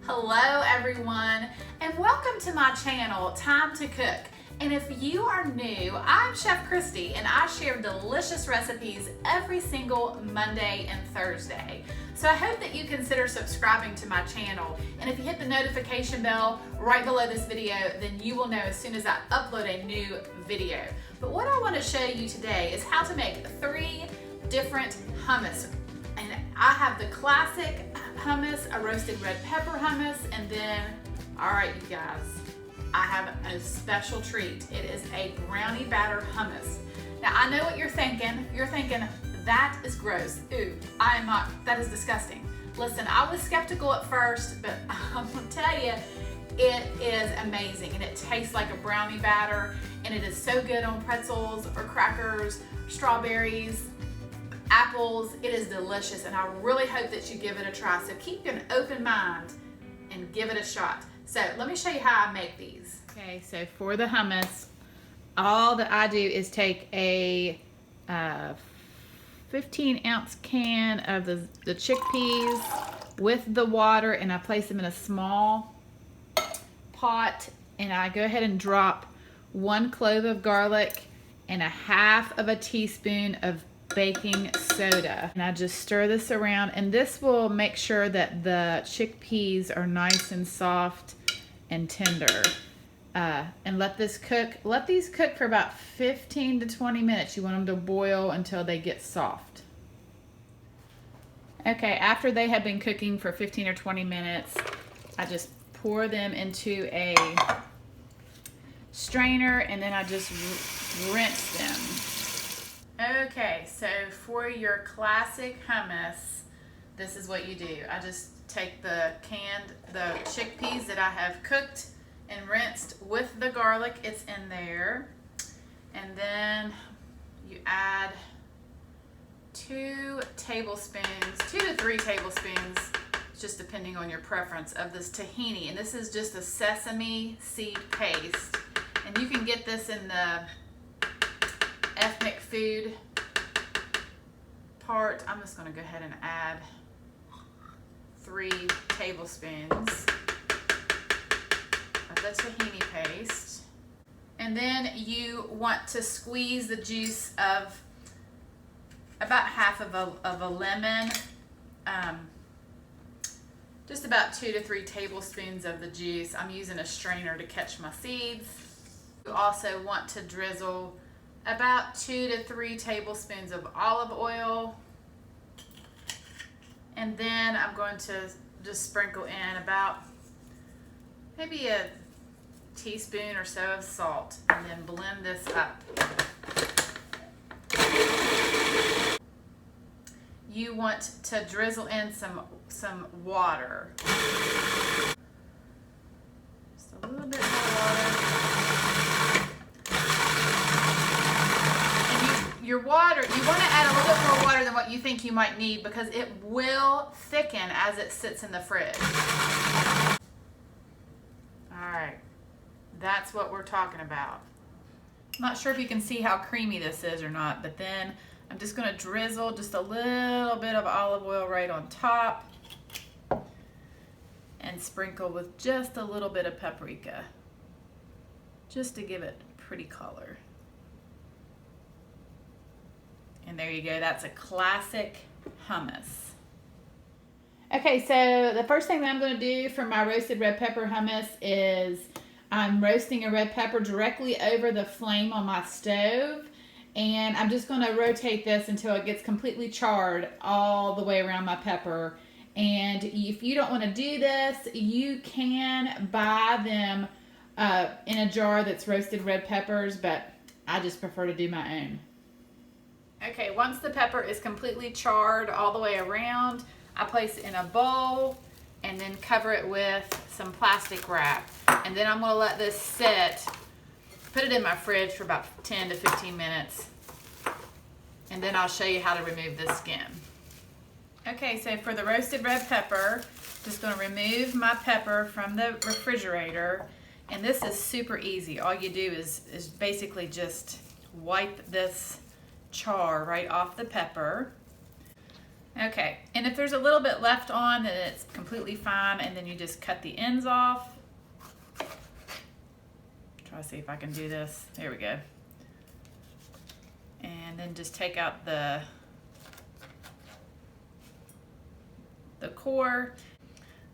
Hello everyone, and welcome to my channel, Time to Cook. And if you are new, I'm Chef Christy, and I share delicious recipes every single Monday and Thursday. So I hope that you consider subscribing to my channel, and if you hit the notification bell right below this video, then you will know as soon as I upload a new video. But what I want to show you today is how to make 3 different hummus. And I have the classic hummus, a roasted red pepper hummus, and then, all right, you guys, I have a special treat. It is a brownie batter hummus. Now, I know what you're thinking. You're thinking, that is gross. Ooh, I am not, that is disgusting. Listen, I was skeptical at first, but I'm gonna tell you, it is amazing, and it tastes like a brownie batter, and it is so good on pretzels or crackers, strawberries, apples. It is delicious, and I really hope that you give it a try. So keep an open mind and give it a shot. So let me show you how I make these. Okay, so for the hummus, all that I do is take a 15-ounce can of the chickpeas with the water, and I place them in a small pot, and I go ahead and drop 1 clove of garlic and 1/2 teaspoon of baking soda, and I just stir this around, and this will make sure that the chickpeas are nice and soft and tender. And let these cook for about 15 to 20 minutes. You want them to boil until they get soft. Okay, after they have been cooking for 15 or 20 minutes, I just pour them into a strainer, and then I just rinse them. Okay, so for your classic hummus, this is what you do. I just take the chickpeas that I have cooked and rinsed with the garlic. It's in there. And then you add 2 to 3 tablespoons, just depending on your preference, of this tahini. And this is just a sesame seed paste. And you can get this in the ethnic food part. I'm just going to go ahead and add 3 tablespoons of the tahini paste. And then you want to squeeze the juice of about 1/2 of a lemon, just about 2 to 3 tablespoons of the juice. I'm using a strainer to catch my seeds. You also want to drizzle about 2 to 3 tablespoons of olive oil, and then I'm going to just sprinkle in about maybe a teaspoon or so of salt, and then blend this up. You want to drizzle in some water, just a little bit more water. Your water, you want to add a little bit more water than what you think you might need, because it will thicken as it sits in the fridge. Alright, that's what we're talking about. I'm not sure if you can see how creamy this is or not, but then I'm just going to drizzle just a little bit of olive oil right on top, and sprinkle with just a little bit of paprika, just to give it a pretty color. And there you go, that's a classic hummus. Okay, so the first thing that I'm going to do for my roasted red pepper hummus is I'm roasting a red pepper directly over the flame on my stove, and I'm just going to rotate this until it gets completely charred all the way around my pepper. And if you don't want to do this, you can buy them in a jar that's roasted red peppers, but I just prefer to do my own. Okay, once the pepper is completely charred all the way around, I place it in a bowl and then cover it with some plastic wrap. And then I'm going to let this sit, put it in my fridge for about 10 to 15 minutes. And then I'll show you how to remove the skin. Okay, so for the roasted red pepper, just going to remove my pepper from the refrigerator. And this is super easy. All you do is basically just wipe this char right off the pepper. Okay, and if there's a little bit left on, then it's completely fine, and then you just cut the ends off. Try to see if I can do this. There we go. And then just take out the core.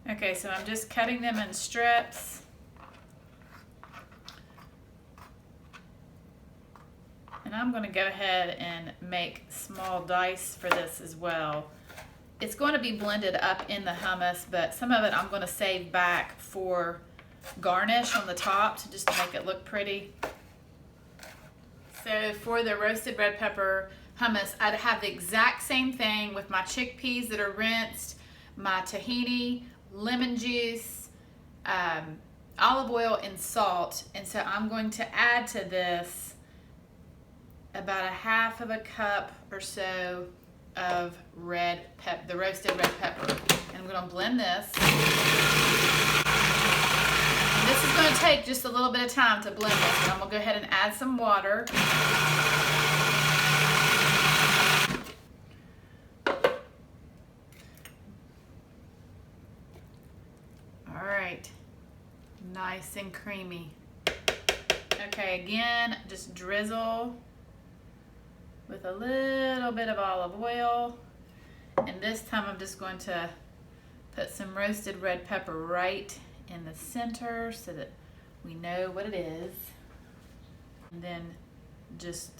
Okay, so I'm just cutting them in strips. And I'm going to go ahead and make small dice for this as well. It's going to be blended up in the hummus, but some of it I'm going to save back for garnish on the top to just to make it look pretty. So for the roasted red pepper hummus, I'd have the exact same thing with my chickpeas that are rinsed, my tahini, lemon juice, olive oil, and salt. And so I'm going to add to this about a half of a cup or so of the roasted red pepper. And I'm going to blend this. And this is going to take just a little bit of time to blend this. And I'm going to go ahead and add some water. All right, nice and creamy. Okay, again, just drizzle with a little bit of olive oil. And this time I'm just going to put some roasted red pepper right in the center so that we know what it is. And then just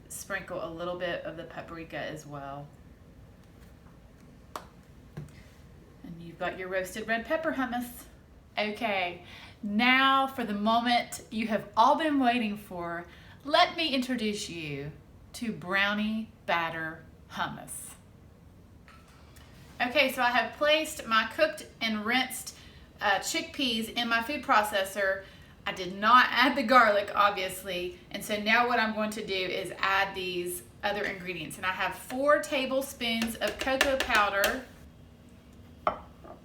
sprinkle a little bit of the paprika as well. And you've got your roasted red pepper hummus. Okay, now for the moment you have all been waiting for. Let me introduce you to brownie batter hummus. Okay, so I have placed my cooked and rinsed chickpeas in my food processor. I did not add the garlic, obviously, and so now what I'm going to do is add these other ingredients. And I have 4 tablespoons of cocoa powder,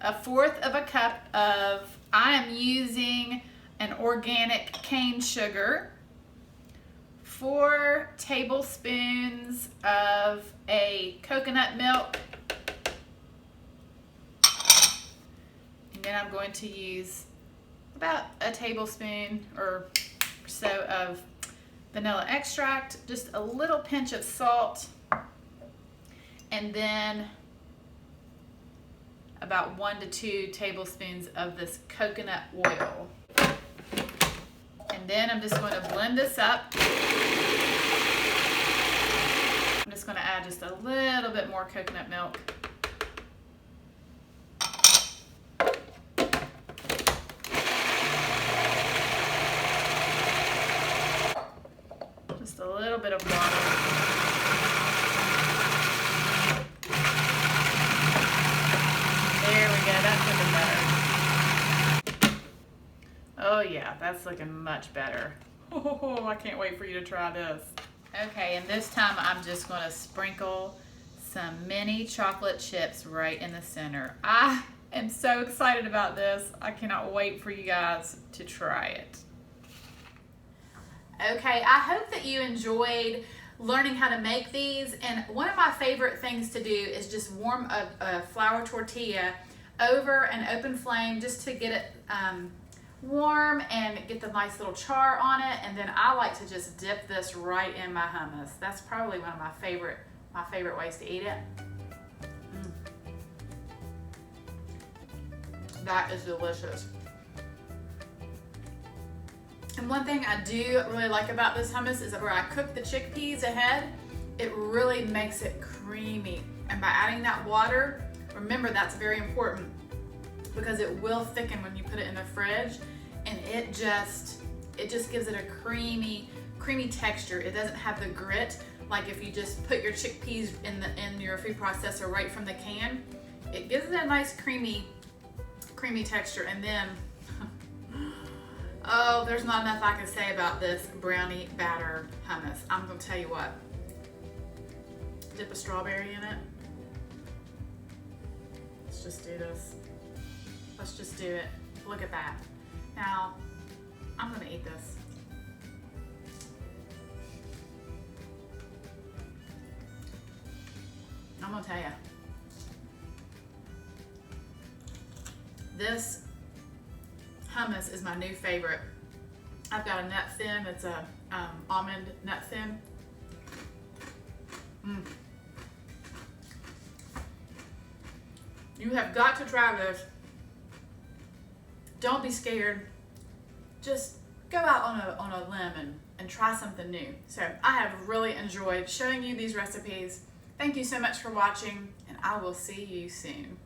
1/4 of a cup of, I am using an organic cane sugar, 4 tablespoons of a coconut milk, and then I'm going to use about a tablespoon or so of vanilla extract, just a little pinch of salt, and then about 1 to 2 tablespoons of this coconut oil. And then I'm just going to blend this up. I'm just going to add just a little bit more coconut milk. Just a little bit of water. There we go, that's looking better. Oh yeah, that's looking much better. Oh, I can't wait for you to try this. Okay, and this time I'm just going to sprinkle some mini chocolate chips right in the center. I am so excited about this. I cannot wait for you guys to try it. Okay, I hope that you enjoyed learning how to make these, and one of my favorite things to do is just warm a flour tortilla over an open flame just to get it warm and get the nice little char on it, and then I like to just dip this right in my hummus. That's probably one of my favorite ways to eat it. That is delicious. And one thing I do really like about this hummus is that where I cook the chickpeas ahead, it really makes it creamy. And by adding that water, remember that's very important because it will thicken when you put it in the fridge, and it just gives it a creamy texture. It doesn't have the grit like if you just put your chickpeas in your food processor right from the can. It gives it a nice creamy texture. And then oh, there's not enough I can say about this brownie batter hummus. I'm gonna tell you what. Dip a strawberry in it. Let's just do this. Let's just do it. Look at that. Now, I'm gonna eat this. I'm gonna tell you, This hummus is my new favorite. I've got a nut thin. It's a almond nut thin. You have got to try this. Don't be scared. Just go out on a limb and try something new. So I have really enjoyed showing you these recipes. Thank you so much for watching, and I will see you soon.